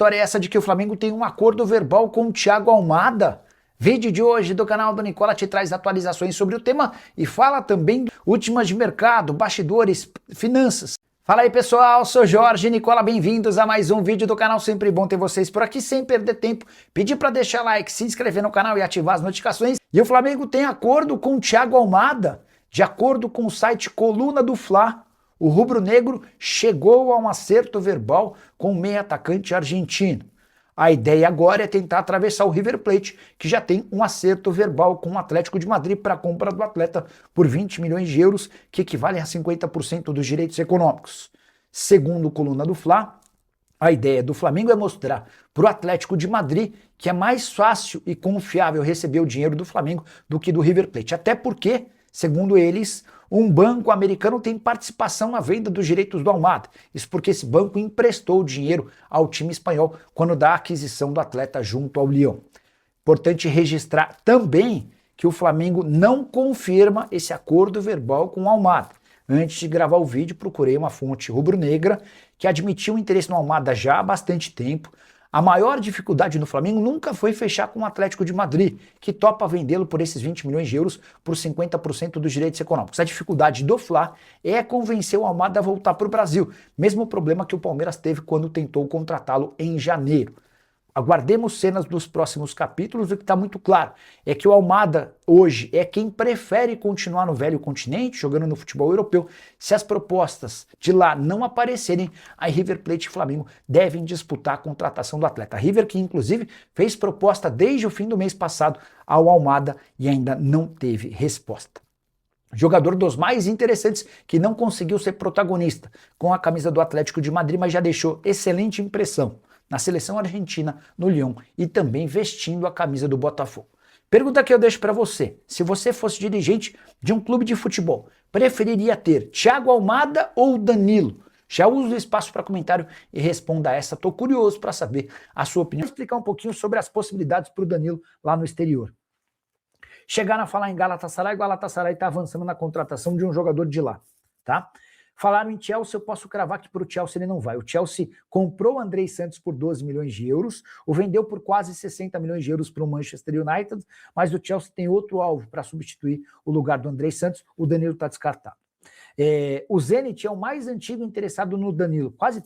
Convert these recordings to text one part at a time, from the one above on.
História é essa de que o Flamengo tem um acordo verbal com o Thiago Almada? Vídeo de hoje do canal do Nicola te traz atualizações sobre o tema e fala também últimas de mercado, bastidores, finanças. Fala aí pessoal, sou Jorge Nicola, bem-vindos a mais um vídeo do canal, sempre bom ter vocês por aqui, sem perder tempo, pedir para deixar like, se inscrever no canal e ativar as notificações. E o Flamengo tem acordo com o Thiago Almada, de acordo com o site Coluna do Fla. O rubro-negro chegou a um acerto verbal com o meio atacante argentino. A ideia agora é tentar atravessar o River Plate, que já tem um acerto verbal com o Atlético de Madrid para a compra do atleta por 20 milhões de euros, que equivalem a 50% dos direitos econômicos. Segundo o Coluna do Fla, a ideia do Flamengo é mostrar para o Atlético de Madrid que é mais fácil e confiável receber o dinheiro do Flamengo do que do River Plate. Até porque, segundo eles, um banco americano tem participação na venda dos direitos do Almada. Isso porque esse banco emprestou dinheiro ao time espanhol quando da aquisição do atleta junto ao Lyon. Importante registrar também que o Flamengo não confirma esse acordo verbal com o Almada. Antes de gravar o vídeo, procurei uma fonte rubro-negra que admitiu o interesse no Almada já há bastante tempo. A maior dificuldade no Flamengo nunca foi fechar com o Atlético de Madrid, que topa vendê-lo por esses 20 milhões de euros por 50% dos direitos econômicos. A dificuldade do Fla é convencer o Almada a voltar para o Brasil, mesmo problema que o Palmeiras teve quando tentou contratá-lo em janeiro. Aguardemos cenas dos próximos capítulos. O que está muito claro é que o Almada hoje é quem prefere continuar no velho continente, jogando no futebol europeu. Se as propostas de lá não aparecerem, a River Plate e Flamengo devem disputar a contratação do atleta. A River que inclusive fez proposta desde o fim do mês passado ao Almada e ainda não teve resposta. Jogador dos mais interessantes que não conseguiu ser protagonista com a camisa do Atlético de Madrid, mas já deixou excelente impressão na seleção argentina, no Lyon e também vestindo a camisa do Botafogo. Pergunta que eu deixo para você: se você fosse dirigente de um clube de futebol, preferiria ter Thiago Almada ou Danilo? Já uso o espaço para comentário e responda a essa. Estou curioso para saber a sua opinião. Vou explicar um pouquinho sobre as possibilidades para o Danilo lá no exterior. Chegaram a falar em Galatasaray, o Galatasaray está avançando na contratação de um jogador de lá, tá? Falaram em Chelsea, eu posso cravar que para o Chelsea ele não vai. O Chelsea comprou o Andrei Santos por 12 milhões de euros, o vendeu por quase 60 milhões de euros para o Manchester United, mas o Chelsea tem outro alvo para substituir o lugar do Andrei Santos, o Danilo está descartado. O Zenit é o mais antigo interessado no Danilo, quase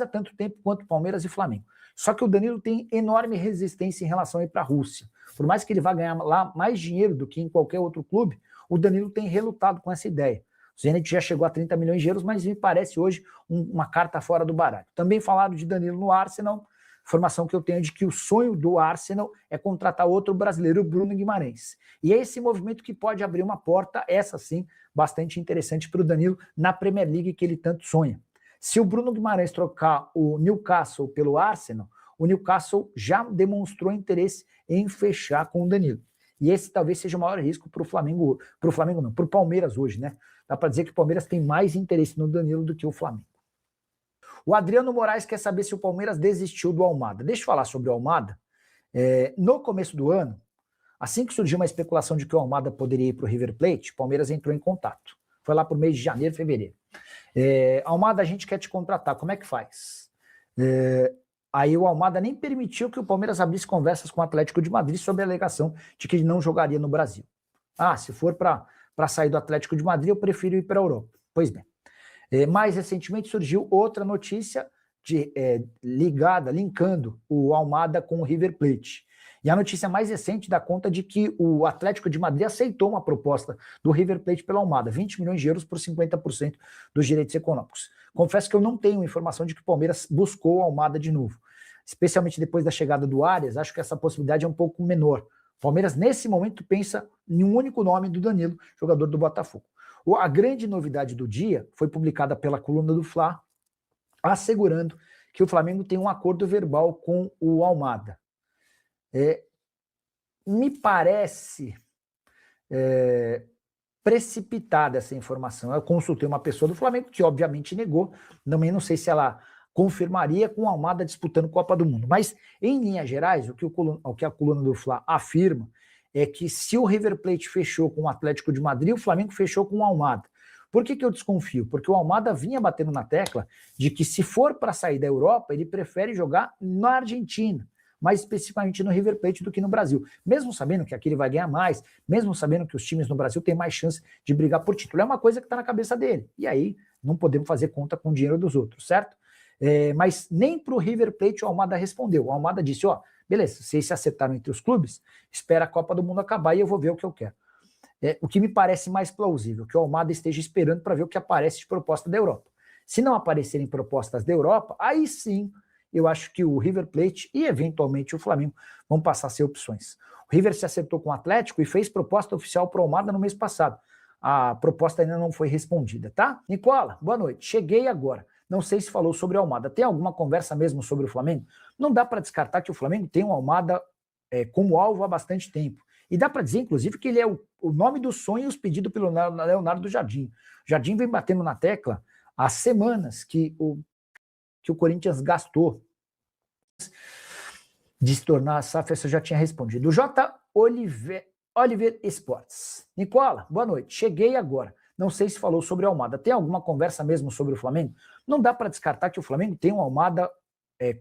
há tanto tempo quanto Palmeiras e Flamengo. Só que o Danilo tem enorme resistência em relação a ir para a Rússia. Por mais que ele vá ganhar lá mais dinheiro do que em qualquer outro clube, o Danilo tem relutado com essa ideia. O Zenit já chegou a 30 milhões de euros, mas me parece hoje uma carta fora do baralho. Também falaram de Danilo no Arsenal, informação que eu tenho de que o sonho do Arsenal é contratar outro brasileiro, o Bruno Guimarães. E é esse movimento que pode abrir uma porta, essa sim, bastante interessante para o Danilo na Premier League que ele tanto sonha. Se o Bruno Guimarães trocar o Newcastle pelo Arsenal, o Newcastle já demonstrou interesse em fechar com o Danilo. E esse talvez seja o maior risco para o Flamengo não, para o Palmeiras hoje, né? Dá para dizer que o Palmeiras tem mais interesse no Danilo do que o Flamengo. O Adriano Moraes quer saber se o Palmeiras desistiu do Almada. Deixa eu falar sobre o Almada. No começo do ano, assim que surgiu uma especulação de que o Almada poderia ir para o River Plate, o Palmeiras entrou em contato. Foi lá por mês de janeiro, fevereiro. Almada, a gente quer te contratar, como é que faz? Aí o Almada nem permitiu que o Palmeiras abrisse conversas com o Atlético de Madrid sobre a alegação de que ele não jogaria no Brasil. Se for para sair do Atlético de Madrid, eu prefiro ir para a Europa. Pois bem. Mais recentemente surgiu outra notícia linkando o Almada com o River Plate. E a notícia mais recente dá conta de que o Atlético de Madrid aceitou uma proposta do River Plate pelo Almada, 20 milhões de euros por 50% dos direitos econômicos. Confesso que eu não tenho informação de que o Palmeiras buscou o Almada de novo. Especialmente depois da chegada do Arias, acho que essa possibilidade é um pouco menor. O Palmeiras, nesse momento, pensa em um único nome do Danilo, jogador do Botafogo. A grande novidade do dia foi publicada pela Coluna do Fla, assegurando que o Flamengo tem um acordo verbal com o Almada. Me parece precipitada essa informação. Eu consultei uma pessoa do Flamengo que obviamente negou, também não sei se ela confirmaria com o Almada disputando Copa do Mundo. Mas, em linhas gerais, o que a Coluna do Fla afirma é que se o River Plate fechou com o Atlético de Madrid, o Flamengo fechou com o Almada. Por que eu desconfio? Porque o Almada vinha batendo na tecla de que se for para sair da Europa, ele prefere jogar na Argentina, mais especificamente no River Plate do que no Brasil. Mesmo sabendo que aqui ele vai ganhar mais, mesmo sabendo que os times no Brasil têm mais chance de brigar por título. É uma coisa que está na cabeça dele. E aí não podemos fazer conta com o dinheiro dos outros, certo? Mas nem para o River Plate o Almada respondeu. O Almada disse, beleza, vocês se acertaram entre os clubes, espera a Copa do Mundo acabar e eu vou ver o que eu quero. O que me parece mais plausível, que o Almada esteja esperando para ver o que aparece de proposta da Europa. Se não aparecerem propostas da Europa, aí sim eu acho que o River Plate e eventualmente o Flamengo vão passar a ser opções. O River se acertou com o Atlético e fez proposta oficial para o Almada no mês passado. A proposta ainda não foi respondida, tá? Nicola, boa noite. Cheguei agora. Não sei se falou sobre o Almada. Tem alguma conversa mesmo sobre o Flamengo? Não dá para descartar que o Flamengo tem o Almada como alvo há bastante tempo. E dá para dizer, inclusive, que ele é o nome dos sonhos pedido pelo Leonardo Jardim. O Jardim vem batendo na tecla há semanas que o Corinthians gastou de se tornar a SAF, eu já tinha respondido. O J. Oliver Esportes. Nicola, boa noite. Cheguei agora. Não sei se falou sobre o Almada. Tem alguma conversa mesmo sobre o Flamengo? Não dá para descartar que o Flamengo tem o Almada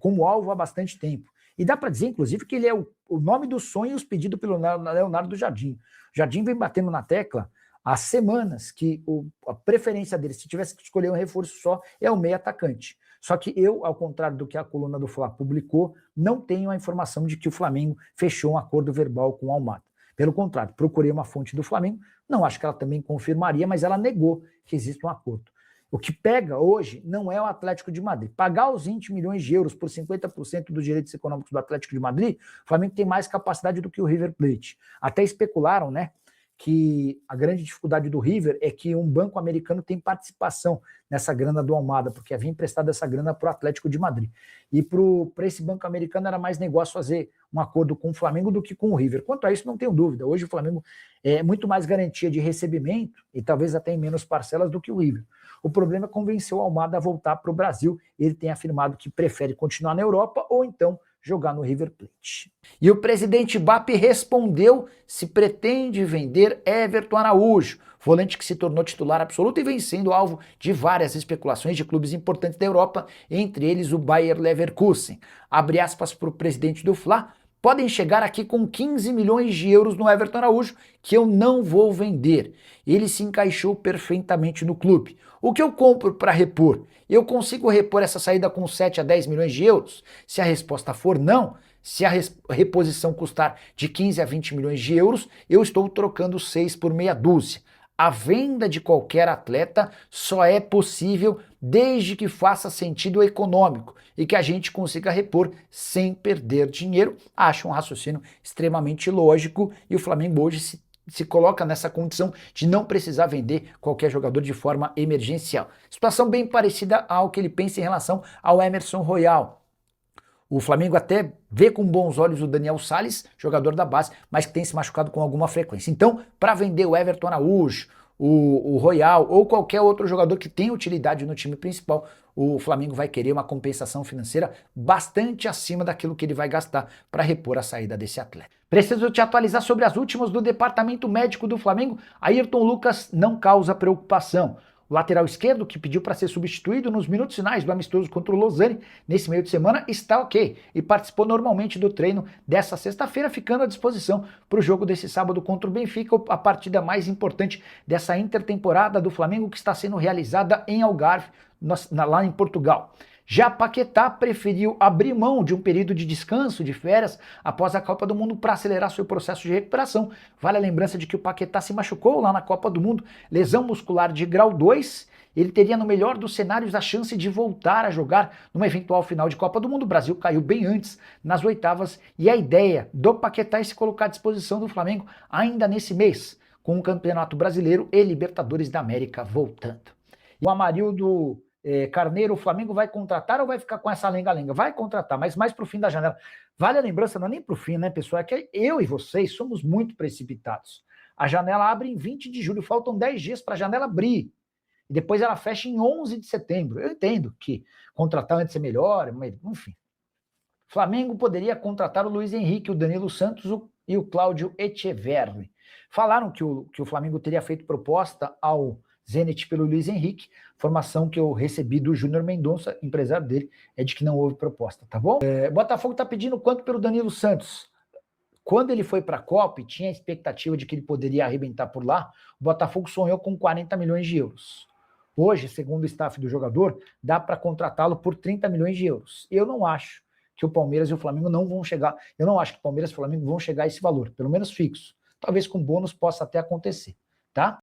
como alvo há bastante tempo. E dá para dizer, inclusive, que ele é o nome dos sonhos pedido pelo Leonardo Jardim. O Jardim vem batendo na tecla há semanas que a preferência dele, se tivesse que escolher um reforço só, é o meio atacante. Só que eu, ao contrário do que a coluna do Fla publicou, não tenho a informação de que o Flamengo fechou um acordo verbal com o Almada. Pelo contrário, procurei uma fonte do Flamengo, não acho que ela também confirmaria, mas ela negou que existe um acordo. O que pega hoje não é o Atlético de Madrid. Pagar os 20 milhões de euros por 50% dos direitos econômicos do Atlético de Madrid, o Flamengo tem mais capacidade do que o River Plate. Até especularam, né, que a grande dificuldade do River é que um banco americano tem participação nessa grana do Almada, porque havia emprestado essa grana para o Atlético de Madrid. E para esse banco americano era mais negócio fazer um acordo com o Flamengo do que com o River. Quanto a isso, não tenho dúvida. Hoje o Flamengo é muito mais garantia de recebimento e talvez até em menos parcelas do que o River. O problema é convencer o Almada a voltar para o Brasil. Ele tem afirmado que prefere continuar na Europa ou então jogar no River Plate. E o presidente BAP respondeu se pretende vender Everton Araújo, volante que se tornou titular absoluto e vem sendo alvo de várias especulações de clubes importantes da Europa, entre eles o Bayer Leverkusen. Abre aspas para o presidente do Fla: podem chegar aqui com 15 milhões de euros no Everton Araújo, que eu não vou vender. Ele se encaixou perfeitamente no clube. O que eu compro para repor? Eu consigo repor essa saída com 7 a 10 milhões de euros? Se a resposta for não, se a reposição custar de 15 a 20 milhões de euros, eu estou trocando 6 por meia dúzia. A venda de qualquer atleta só é possível desde que faça sentido econômico e que a gente consiga repor sem perder dinheiro. Acho um raciocínio extremamente lógico e o Flamengo hoje se coloca nessa condição de não precisar vender qualquer jogador de forma emergencial. Situação bem parecida ao que ele pensa em relação ao Emerson Royal. O Flamengo até vê com bons olhos o Daniel Sales, jogador da base, mas que tem se machucado com alguma frequência. Então, para vender o Everton Araújo, o Royal ou qualquer outro jogador que tenha utilidade no time principal, o Flamengo vai querer uma compensação financeira bastante acima daquilo que ele vai gastar para repor a saída desse atleta. Preciso te atualizar sobre as últimas do departamento médico do Flamengo. Ayrton Lucas não causa preocupação. O lateral esquerdo, que pediu para ser substituído nos minutos finais do amistoso contra o Lausanne, nesse meio de semana, está ok e participou normalmente do treino dessa sexta-feira, ficando à disposição para o jogo desse sábado contra o Benfica, a partida mais importante dessa intertemporada do Flamengo, que está sendo realizada em Algarve, lá em Portugal. Já Paquetá preferiu abrir mão de um período de descanso, de férias, após a Copa do Mundo para acelerar seu processo de recuperação. Vale a lembrança de que o Paquetá se machucou lá na Copa do Mundo, lesão muscular de grau 2. Ele teria, no melhor dos cenários, a chance de voltar a jogar numa eventual final de Copa do Mundo. O Brasil caiu bem antes, nas oitavas, e a ideia do Paquetá é se colocar à disposição do Flamengo ainda nesse mês, com o Campeonato Brasileiro e Libertadores da América voltando. E o Amarildo Carneiro, o Flamengo vai contratar ou vai ficar com essa lenga-lenga? Vai contratar, mas mais para o fim da janela. Vale a lembrança, não é nem para o fim, né, pessoal? É que eu e vocês somos muito precipitados. A janela abre em 20 de julho, faltam 10 dias para a janela abrir. E depois ela fecha em 11 de setembro. Eu entendo que contratar antes é melhor, mas enfim. Flamengo poderia contratar o Luiz Henrique, o Danilo Santos e o Cláudio Echeverri. Falaram que o Flamengo teria feito proposta ao Zenit pelo Luiz Henrique. Informação que eu recebi do Júnior Mendonça, empresário dele, é de que não houve proposta, tá bom? Botafogo tá pedindo quanto pelo Danilo Santos? Quando ele foi para a Copa e tinha a expectativa de que ele poderia arrebentar por lá, o Botafogo sonhou com 40 milhões de euros. Hoje, segundo o staff do jogador, dá para contratá-lo por 30 milhões de euros. Eu não acho que o Palmeiras e o Flamengo não vão chegar, eu não acho que o Palmeiras e o Flamengo vão chegar a esse valor, pelo menos fixo. Talvez com bônus possa até acontecer, tá?